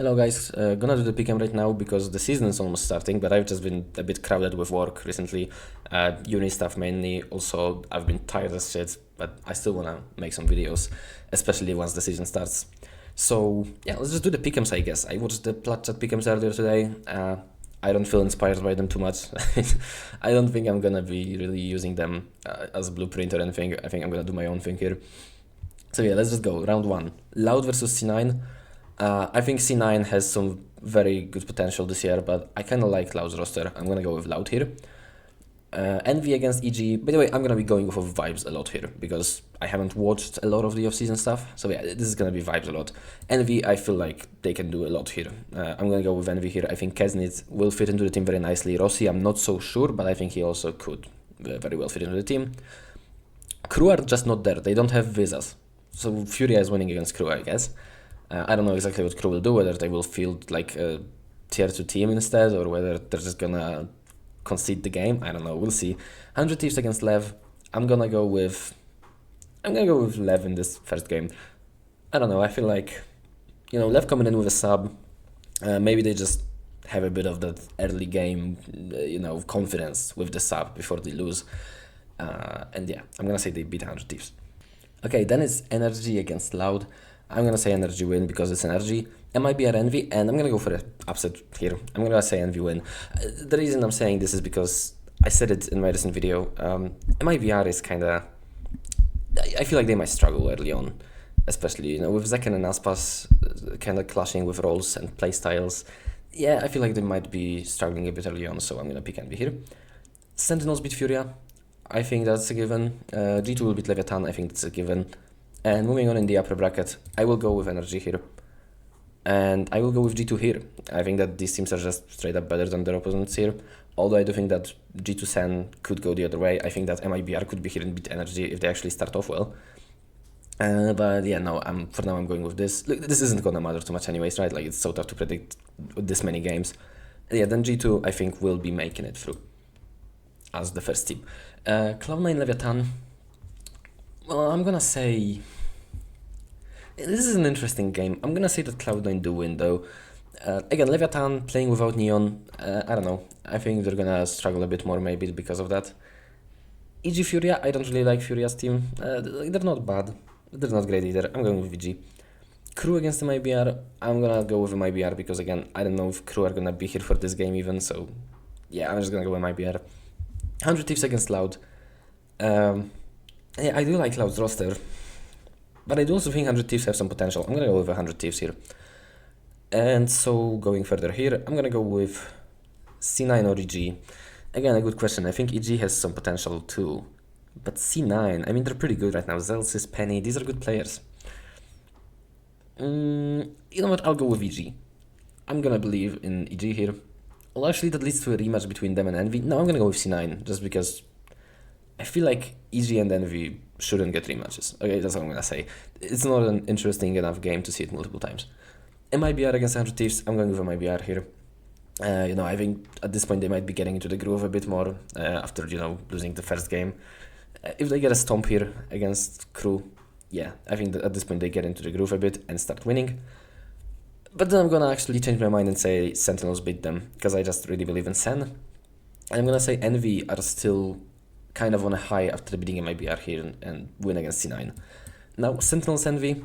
Hello guys, gonna do the pick'em right now because the season is almost starting, but I've just been a bit crowded with work recently, uni stuff mainly. Also, I've been tired as shit, but I still wanna make some videos, especially once the season starts. So yeah, let's just do the pick'ems, I guess. I watched the Plat Chat pick'ems earlier today. I don't feel inspired by them too much. I don't think I'm gonna be really using them as a blueprint or anything. I think I'm gonna do my own thing here. So yeah, let's just go. Round 1. Loud versus C9. I think C9 has some very good potential this year, but I kind of like Loud's roster. I'm gonna go with Loud here. Envy against EG. By the way, I'm gonna be going with vibes a lot here because I haven't watched a lot of the off-season stuff. So yeah, this is gonna be vibes a lot. Envy, I feel like they can do a lot here. I'm gonna go with Envy here. I think Kesnit will fit into the team very nicely. Rossi, I'm not so sure, but I think he also could very well fit into the team. Crew are just not there. They don't have visas. So Furia is winning against Crew, I guess. I don't know exactly what Crew will do, whether they will field like a tier 2 team instead, or whether they're just gonna concede the game. I don't know, we'll see. 100 Thieves against Lev. I'm gonna go with Lev in this first game. I don't know, I feel like, Lev coming in with a sub, maybe they just have a bit of that early game, confidence with the sub before they lose. And yeah, I'm gonna say they beat 100 Thieves. Okay, then it's Energy against Loud. I'm gonna say Energy win because it's Energy. MIBR Envy, and I'm gonna go for an upset here. I'm gonna say Envy win. The reason I'm saying this is because I said it in my recent video. MIBR is kinda... I feel like they might struggle early on, especially with Zekken and Aspas kinda clashing with roles and playstyles. Yeah, I feel like they might be struggling a bit early on, so I'm gonna pick Envy here. Sentinels beat Furia. I think that's a given. G2 will beat Leviathan. I think that's a given. And moving on in the upper bracket, I will go with Energy here. And I will go with G2 here. I think that these teams are just straight up better than their opponents here. Although I do think that G2 Sen could go the other way. I think that MIBR could be here and beat Energy if they actually start off well. But yeah, no, for now I'm going with this. Look, this isn't gonna matter too much anyways, right? Like, it's so tough to predict with this many games. Yeah, then G2 I think will be making it through as the first team. Cloud9 Leviathan. Well, I'm gonna say... This is an interesting game. I'm gonna say that Cloud9 do win though. Again, Leviathan playing without Neon, I don't know. I think they're gonna struggle a bit more maybe because of that. EG Furia, I don't really like Furia's team. They're not bad. They're not great either. I'm going with VG. Crew against MIBR, I'm gonna go with MIBR because again, I don't know if Crew are gonna be here for this game even, so yeah, I'm just gonna go with MIBR. 100 Thieves against Loud. Yeah, I do like Loud's roster, but I do also think 100 Thieves have some potential. I'm gonna go with 100 Thieves here. And so, going further here, I'm gonna go with C9 or EG. Again, a good question. I think EG has some potential too. But C9, I mean, they're pretty good right now. Zelsis, Penny, these are good players. You know what, I'll go with EG. I'm gonna believe in EG here. Well, actually, that leads to a rematch between them and Envy. No, I'm gonna go with C9, just because I feel like EG and Envy shouldn't get rematches. Okay, that's what I'm gonna say. It's not an interesting enough game to see it multiple times. MIBR against 100 Thieves, I'm going with MIBR here. I think at this point they might be getting into the groove a bit more after, losing the first game. If they get a stomp here against Crew, yeah, I think that at this point they get into the groove a bit and start winning. But then I'm gonna actually change my mind and say Sentinels beat them, because I just really believe in Sen. And I'm gonna say Envy are still kind of on a high after beating MIBR here and win against C9. Now, Sentinels Envy,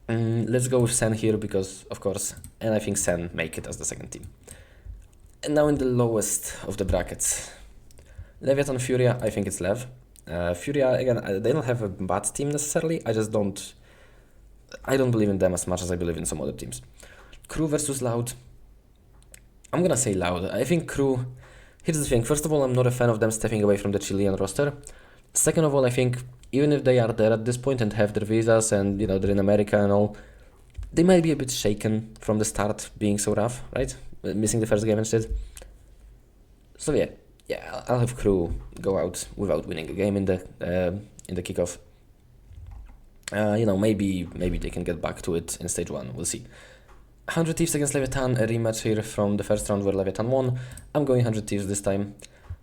let's go with Sen here because, of course, and I think Sen make it as the second team. And now in the lowest of the brackets, Leviathan Furia, I think it's Lev. Furia, again, they don't have a bad team necessarily, I don't believe in them as much as I believe in some other teams. Crew versus Loud, I'm gonna say Loud. I think Crew, here's the thing, first of all, I'm not a fan of them stepping away from the Chilean roster. Second of all, I think even if they are there at this point and have their visas and, they're in America and all, they might be a bit shaken from the start being so rough, right? Missing the first game and shit. So yeah, I'll have Crew go out without winning a game in the kickoff. Maybe they can get back to it in stage 1, we'll see. 100 Thieves against Leviathan, a rematch here from the first round where Leviathan won. I'm going 100 Thieves this time.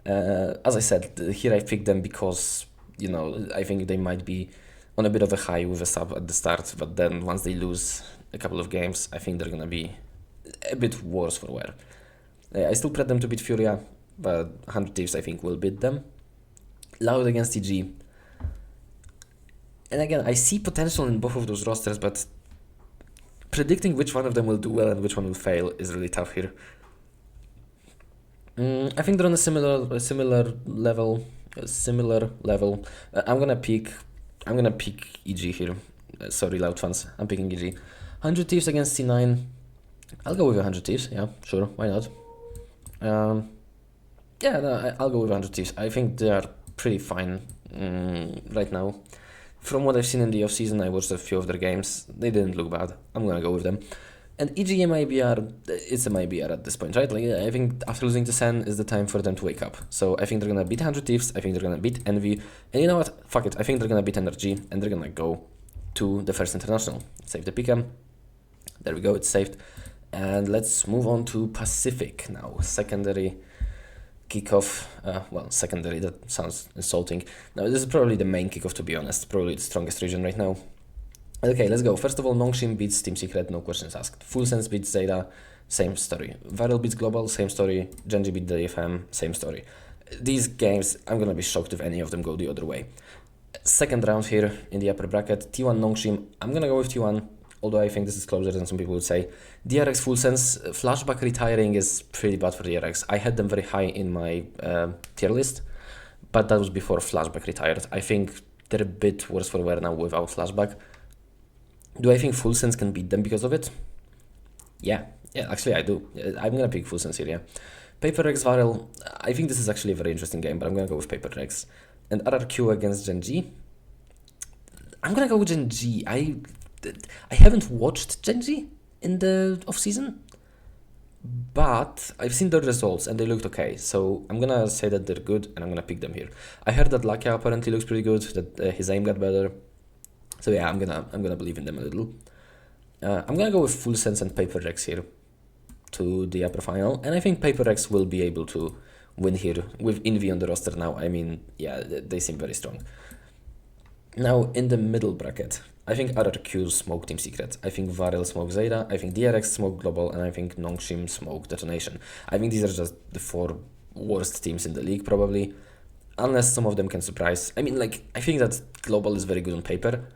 As I said, here I picked them because, I think they might be on a bit of a high with a sub at the start, but then once they lose a couple of games, I think they're gonna be a bit worse for wear. I still pred them to beat Furia, but 100 Thieves I think will beat them. Loud against EG. And again, I see potential in both of those rosters, but predicting which one of them will do well and which one will fail is really tough here. I think they're on a similar level. I'm gonna pick EG here. Sorry, Loud fans. I'm picking EG. 100 Thieves against C9. I'll go with 100 Thieves. Yeah, sure. Why not? Yeah, no, I'll go with 100 Thieves. I think they are pretty fine right now. From what I've seen in the off-season, I watched a few of their games. They didn't look bad. I'm gonna go with them. And EG MIBR, it's a MIBR at this point, right? Like, I think after losing to Sen is the time for them to wake up. So I think they're gonna beat 100 Thieves, I think they're gonna beat Envy, and you know what? Fuck it, I think they're gonna beat NRG, and they're gonna go to the first international. Save the Pickem. There we go, it's saved. And let's move on to Pacific now. Secondary kickoff. Well, secondary, that sounds insulting. Now, this is probably the main kickoff, to be honest. Probably the strongest region right now. Okay, let's go. First of all, Nongshim beats Team Secret, no questions asked. Full Sense beats Zeta, same story. Viral beats Global, same story. Genji beat DFM, same story. These games, I'm gonna be shocked if any of them go the other way. Second round here in the upper bracket, T1 Nongshim. I'm gonna go with T1, although I think this is closer than some people would say. DRX Full Sense, Flashback retiring is pretty bad for DRX. I had them very high in my tier list, but that was before Flashback retired. I think they're a bit worse for wear now without Flashback. Do I think Full Sense can beat them because of it? Yeah, actually I do. I'm gonna pick Full Sense here, yeah. Paper Rex Varel, I think this is actually a very interesting game, but I'm gonna go with Paper Rex. And RRQ against Genji. I'm gonna go with Genji. I haven't watched Genji in the off-season, but I've seen their results and they looked okay. So I'm gonna say that they're good and I'm gonna pick them here. I heard that Lakia apparently looks pretty good, that his aim got better. So yeah, I'm gonna believe in them a little. I'm gonna go with Full Sense and Paper Rex here to the upper final, and I think Paper Rex will be able to win here with Envy on the roster now. I mean, yeah, they seem very strong. Now in the middle bracket, I think RRQ smoke Team Secret. I think Varel smoke Zeta. I think DRX smoke Global, and I think Nongshim smoke Detonation. I think these are just the 4 worst teams in the league probably, unless some of them can surprise. I mean, like, I think that Global is very good on paper.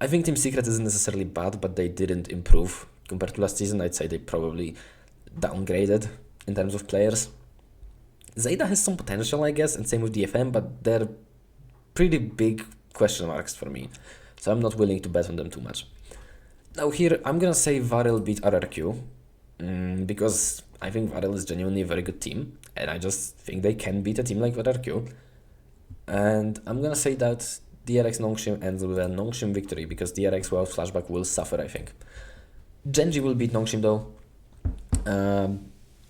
I think Team Secret isn't necessarily bad, but they didn't improve compared to last season. I'd say they probably downgraded in terms of players. Zeta has some potential, I guess, and same with DFM, but they're pretty big question marks for me. So I'm not willing to bet on them too much. Now here, I'm gonna say Varel beat RRQ, because I think Varel is genuinely a very good team, and I just think they can beat a team like RRQ. And I'm gonna say that DRX Nongshim ends with a Nongshim victory, because DRX without Flashback will suffer, I think. Genji will beat Nongshim though.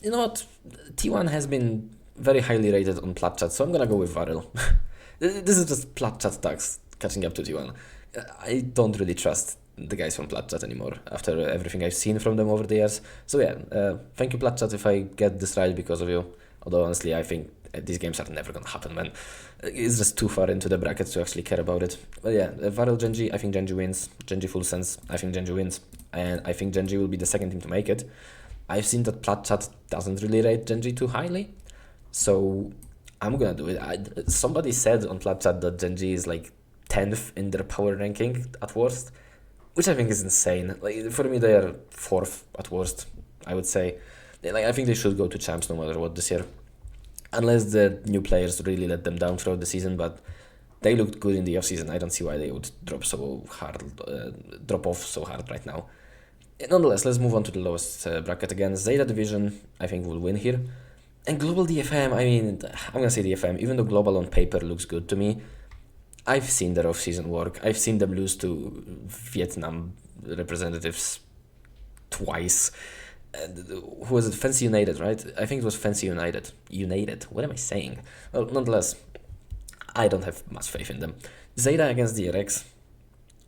You know what? T1 has been very highly rated on Plat Chat, so I'm gonna go with Varel. This is just Plat Chat tags catching up to T1. I don't really trust the guys from Plat Chat anymore after everything I've seen from them over the years. So yeah, thank you Plat Chat if I get this right because of you. Although honestly, I think these games are never gonna happen, man. It's just too far into the brackets to actually care about it. But yeah, Varel Genji, I think Genji wins. Genji Full Sense, I think Genji wins. And I think Genji will be the second team to make it. I've seen that Plat Chat doesn't really rate Genji too highly, so I'm gonna do it. Somebody said on Plat Chat that Genji is like 10th in their power ranking at worst, which I think is insane. Like, for me, they are 4th at worst, I would say. Like, I think they should go to champs no matter what this year, unless the new players really let them down throughout the season. But they looked good in the off season. I don't see why they would drop off so hard right now. Nonetheless, let's move on to the lowest bracket again. Zeta Division, I think, will win here. And Global DFM, I mean, I'm going to say DFM, even though Global on paper looks good to me. I've seen their off-season work. I've seen them lose to Vietnam representatives twice. Who was it? Fancy United, right? I think it was Fancy United. United, what am I saying? Well, nonetheless, I don't have much faith in them. Zeta against DRX.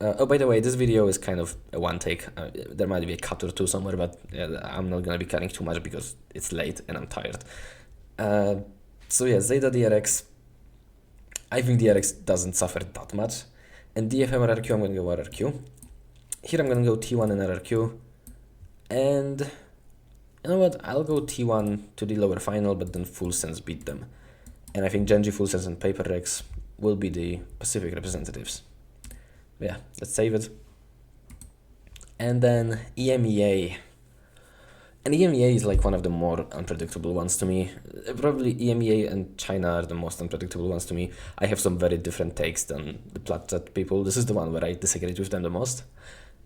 Oh, by the way, this video is kind of a one take. There might be a cut or two somewhere, but I'm not gonna be cutting too much because it's late and I'm tired. So yeah, Zeta DRX. I think DRX doesn't suffer that much. And DFM RRQ, I'm gonna go RRQ. Here I'm gonna go T1 and RRQ. And You know what? I'll go T1 to the lower final, but then Full Sense beat them. And I think Genji, Full Sense, and Paper Rex will be the Pacific representatives. Yeah, let's save it. And then EMEA. And EMEA is like one of the more unpredictable ones to me. Probably EMEA and China are the most unpredictable ones to me. I have some very different takes than the Platchat people. This is the one where I disagreed with them the most.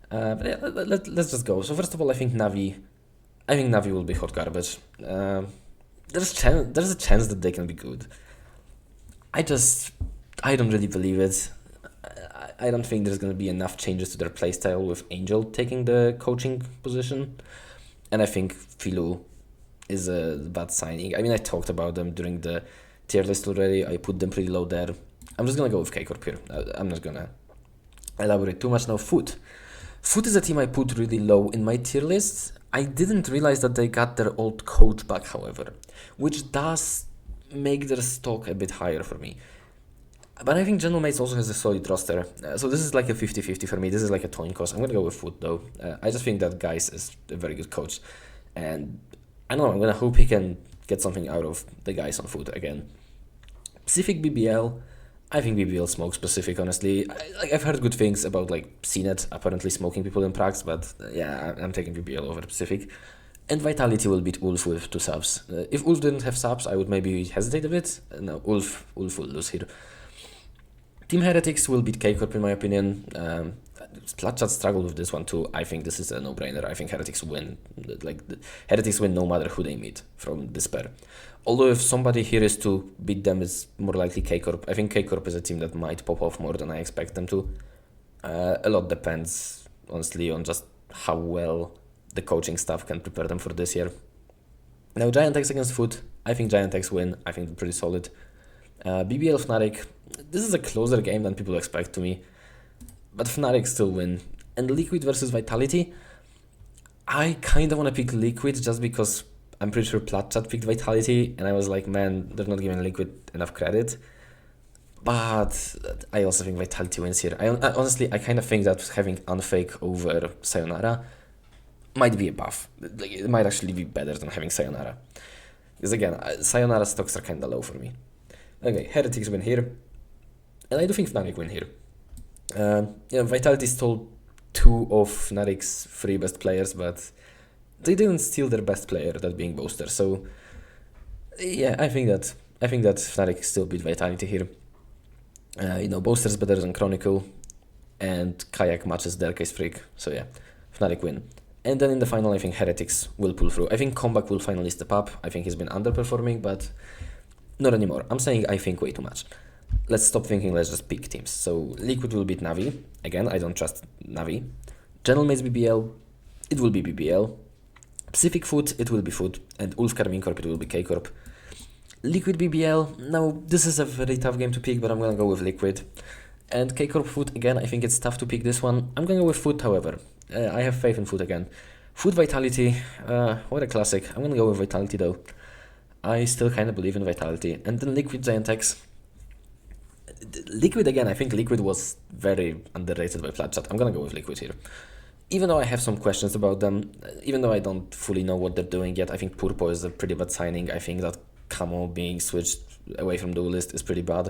But yeah, let's just go. So first of all, I think Navi will be hot garbage. There's a chance that they can be good. I don't really believe it. I don't think there's going to be enough changes to their playstyle with Angel taking the coaching position. And I think Filu is a bad signing. I mean, I talked about them during the tier list already. I put them pretty low there. I'm just going to go with K-Corp here. I'm not going to elaborate too much now. Foot is a team I put really low in my tier list. I didn't realize that they got their old coach back, however, which does make their stock a bit higher for me. But I think General Mates also has a solid roster. So this is like a 50-50 for me. This is like a coin toss. I'm going to go with Foot, though. I just think that Guys is a very good coach. And I don't know, I'm going to hope he can get something out of the guys on Foot again. Pacific BBL, I think BBL smokes Pacific, honestly. I've heard good things about like CNET apparently smoking people in Prax, but yeah, I'm taking BBL over Pacific. And Vitality will beat Ulf with 2 subs. If Ulf didn't have subs, I would maybe hesitate a bit. No, Ulf will lose here. Team Heretics will beat K-Corp in my opinion. Platchat struggled with this one too. I think this is a no-brainer. I think Heretics win. Heretics win no matter who they meet from this pair. Although if somebody here is to beat them, it's more likely K-Corp. I think K-Corp is a team that might pop off more than I expect them to. A lot depends, honestly, on just how well the coaching staff can prepare them for this year. Now, Giant X against Foot. I think Giant X win. I think they're pretty solid. BBL Fnatic. This is a closer game than people expect to me. But Fnatic still win. And Liquid versus Vitality. I kind of want to pick Liquid just because I'm pretty sure Platchat picked Vitality. And I was like, man, they're not giving Liquid enough credit. But I also think Vitality wins here. Honestly, I kind of think that having Unfake over Sayonara might be a buff. It might actually be better than having Sayonara. Because again, Sayonara stocks are kind of low for me. Okay, Heretics win here. And I do think Fnatic win here. Vitality stole 2 of Fnatic's 3 best players, but they didn't steal their best player, that being Boaster. So yeah, I think that Fnatic still beat Vitality here. Boaster's better than Chronicle, and Kayak matches their case freak. So yeah, Fnatic win. And then in the final, I think Heretics will pull through. I think Comeback will finally step up. I think he's been underperforming, but not anymore. I'm saying I think way too much. Let's stop thinking, let's just pick teams. So Liquid will beat Navi. Again, I don't trust Navi. General Mates BBL, it will be BBL. Pacific Foot, it will be Foot. And Ulf Carmine Corp, it will be K-Corp. Liquid BBL, now this is a very tough game to pick, but I'm gonna go with Liquid. And K-Corp Foot, again, I think it's tough to pick this one. I'm gonna go with Foot, however. I have faith in Foot again. Foot Vitality, what a classic. I'm gonna go with Vitality though. I still kind of believe in Vitality. And then Liquid Giant X. Liquid again, I think Liquid was very underrated by Platchat. I'm gonna go with Liquid here. Even though I have some questions about them, even though I don't fully know what they're doing yet, I think Purpo is a pretty bad signing. I think that Camo being switched away from Duelist is pretty bad.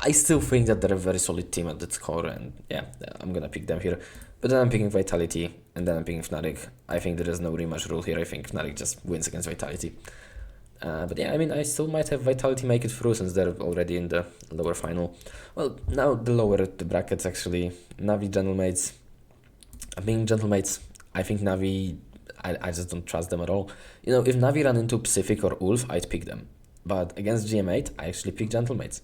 I still think that they're a very solid team at its core, and yeah, I'm gonna pick them here. But then I'm picking Vitality, and then I'm picking Fnatic. I think there is no rematch rule here. I think Fnatic just wins against Vitality. But yeah, I mean, I still might have Vitality make it through since they're already in the lower final. Well, now the lower the brackets actually. Navi, General Mates. Being General Mates, I think Navi, I just don't trust them at all. If Navi ran into Pacific or Ulf, I'd pick them. But against GM8, I actually pick Gentle Mates.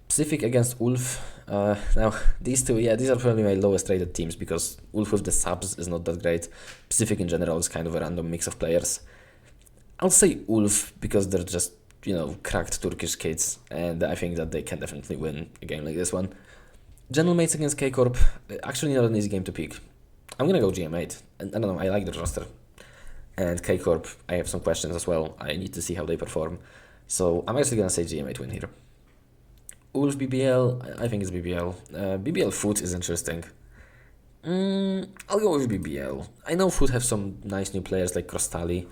Pacific against Ulf. Now, these two, yeah, these are probably my lowest rated teams because Ulf with the subs is not that great. Pacific in general is kind of a random mix of players. I'll say Ulf because they're just, cracked Turkish kids, and I think that they can definitely win a game like this one. General Mates against K-Corp, actually not an easy game to pick. I'm gonna go GM8, and I don't know, I like the roster. And K-Corp, I have some questions as well. I need to see how they perform. So I'm actually gonna say GM8 win here. Ulf BBL, I think it's BBL. BBL Foot is interesting. I'll go with BBL. I know Food have some nice new players like Crostali,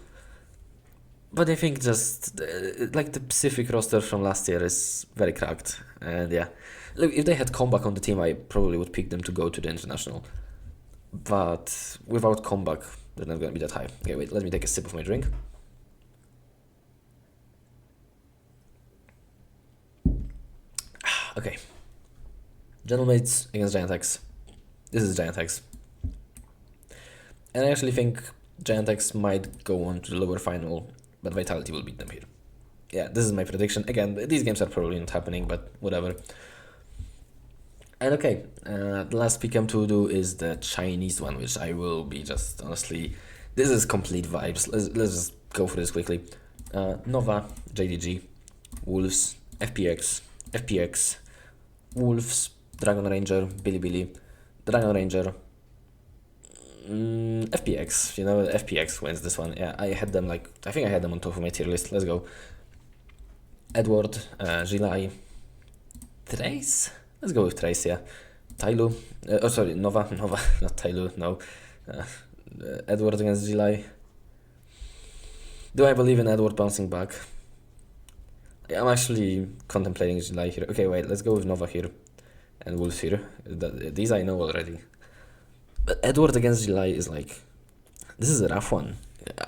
but I think just like the Pacific roster from last year is very cracked. And yeah, look, if they had Comeback on the team, I probably would pick them to go to the international. But without Comeback, they're not gonna be that high. Okay, wait, let me take a sip of my drink. Okay. Gentlemates against Giant X. This is Giant X. And I actually think Giant X might go on to the lower final, but Vitality will beat them here. Yeah, this is my prediction. Again, these games are probably not happening, but whatever. And okay, the last pick I'm to do is the Chinese one, which I will be just, honestly, this is complete vibes. Let's just go through this quickly. Nova, JDG, Wolves, FPX, Wolves, Dragon Ranger, Bilibili, Dragon Ranger, FPX, FPX wins this one. Yeah, I think I had them on top of my tier list. Let's go. Edward, Gilai, Trace? Let's go with Trace, yeah. Tailu, Nova, not Tailu, no. Edward against Gilai. Do I believe in Edward bouncing back? I'm actually contemplating Gilai here. Okay, wait, let's go with Nova here. And Wolves here. These I know already. But Edward against Gilai is this is a rough one.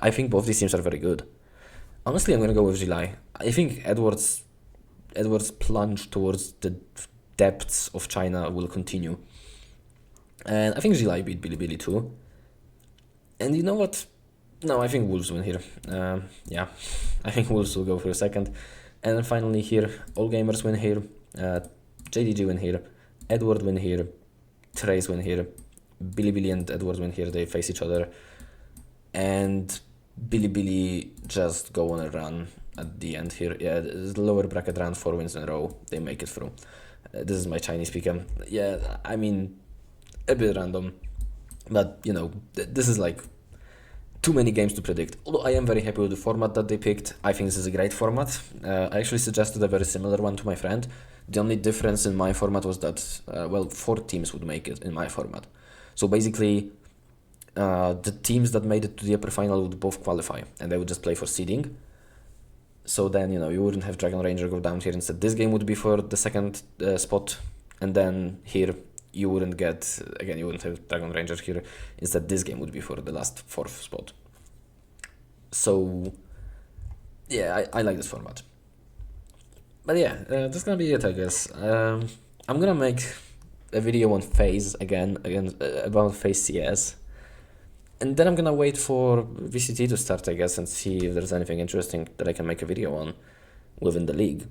I think both these teams are very good. Honestly, I'm gonna go with Gilai. I think Edward's plunge towards the depths of China will continue. And I think Gilai beat Bilibili too. And you know what? No, I think Wolves win here. Yeah, I think Wolves will go for a second. And then finally here, All Gamers win here. JDG win here. Edward win here. Trace win here. Bilibili and Edward win here. They face each other. And Bilibili just go on a run at the end here. Yeah, the lower bracket run, 4 wins in a row. They make it through. This is my Chinese pick'em. Yeah, I mean, a bit random. But, this is too many games to predict. Although I am very happy with the format that they picked. I think this is a great format. I actually suggested a very similar one to my friend. The only difference in my format was that, 4 teams would make it in my format. So basically, the teams that made it to the upper final would both qualify, and they would just play for seeding. So then, you wouldn't have Dragon Ranger go down here. Instead, this game would be for the second spot, and then here you wouldn't have Dragon Ranger here. Instead, this game would be for the last 4th spot. So, yeah, I like this format. But yeah, that's gonna be it, I guess. I'm gonna make a video on FaZe again about FaZe CS. And then I'm gonna wait for VCT to start, I guess, and see if there's anything interesting that I can make a video on within the league.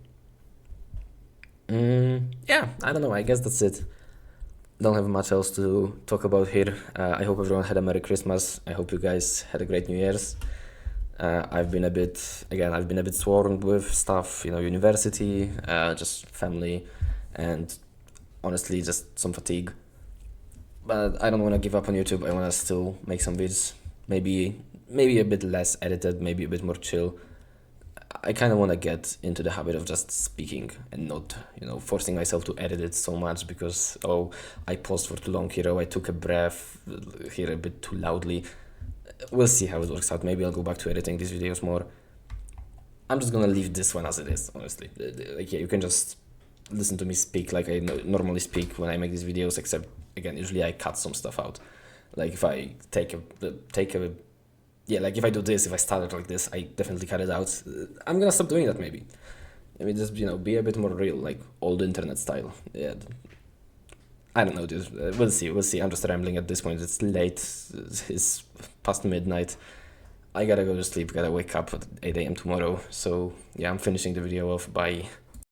Yeah, I don't know, I guess that's it. Don't have much else to talk about here. I hope everyone had a Merry Christmas. I hope you guys had a great New Year's. I've been a bit swarmed with stuff, university, just family, and honestly, just some fatigue. But I don't want to give up on YouTube. I want to still make some vids, maybe a bit less edited, maybe a bit more chill. I kind of want to get into the habit of just speaking and not, forcing myself to edit it so much because, I paused for too long here, I took a breath here a bit too loudly. We'll see how it works out. Maybe I'll go back to editing these videos more. I'm just gonna leave this one as it is, honestly. You can just listen to me speak like I normally speak when I make these videos, except, again, usually I cut some stuff out. If I if I do this, if I start it like this, I definitely cut it out. I'm gonna stop doing that maybe. Maybe just, be a bit more real, like old internet style. Yeah. I don't know, dude. We'll see. I'm just rambling at this point. It's late. It's past midnight. I gotta go to sleep. Gotta wake up at 8 a.m. tomorrow. So, yeah, I'm finishing the video off. Bye.